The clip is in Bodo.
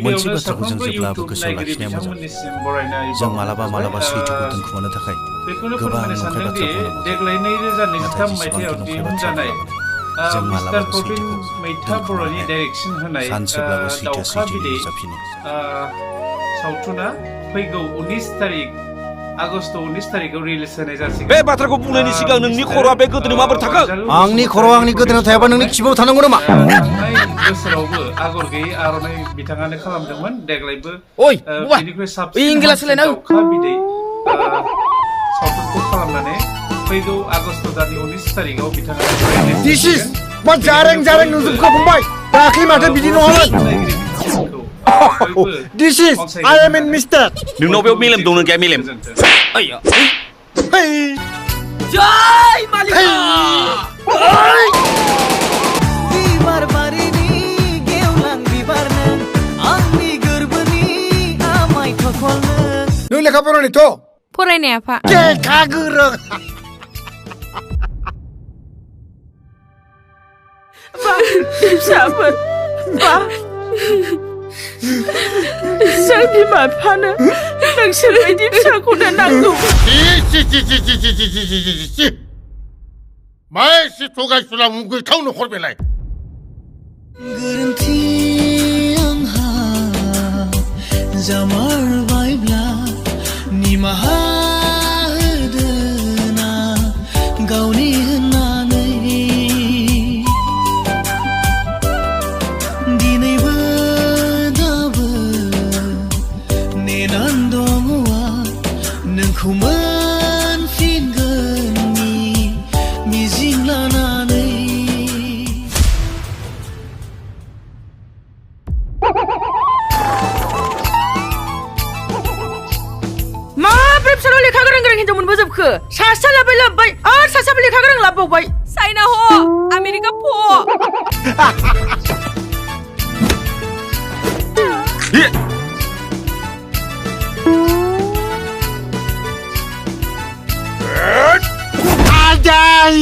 मोनसे बाथ्राखौ जों जेब्लाबो गोसोआव लाखिनाया मोजां जों मालाबा मालाबा सैथोखौ दोनखुमानो थाखाय गोबां नंखाय बाथ्रा बुंनांगौ नाथाय जेसेबांखि नंखाय बाथ्रा बुङामानो जों मालाबाबो सैथोखौ दोनखुमानो हाया सानसेब्लाबो सैथोआ सैथोयै नुजाफिनो सावथुना फैगौ 19 तारिख आगस्ट 19 तारिखआव रिलिज होनाय जासिगोन बे बाथ्राखौ बुंनायनि सिगां नोंनि खर'आ बे गोदोनायाव माबोरै थाखो आंनि खर'आ आंनि गोदोनायाव थायाबा नोंनि खिबुआव थानांगौ नामा बोसोरावबो आगर गैयै आर'नाइ बिथाङानो खालामदोंमोन देग्लायबो ओइ बेनिख्रुइ साबसिन दावखा बिदै सावथुनखौ खालामनानै फैगौ आगस्ट दाननि 19 तारिखआव बिथाङा This is मा जारें नुजोबखो फंबाय दाख्लै माथो बिदि नङामोन This is I am in Mister नोंनाव बेयाव मेलेम दं नों गैया मेलेम आया जय मालिका बिबार बारिनि गेवलां बिबारनो आंनि गोरबोनि आमाय थखलनो नों लेखा फरायनायथ' फरायनाय आफा लेखा गोरों फिसाफोर बा जों बिमा बिफानो नोंसोर बायदि फिसाखौनो नांगौ मा एसे थगायसुला मुगैथाव न'खर बेलाय गोरोन्थि आंहा जामारबायब्ला निमाहा होदोना गावनि होननानै दिनैबो दाबो नेनानै दङ नोंखौ मोनफिनगोननि मिजिं लानानै माब्रै फिसाल' लेखा गोरों हिनजाव मोनबोजोबखो सासेया लाबोबाय आरो सासेयाबो लेखा गोरों लाबोबावबाय चाइना ह आमेरिका फ Ajay!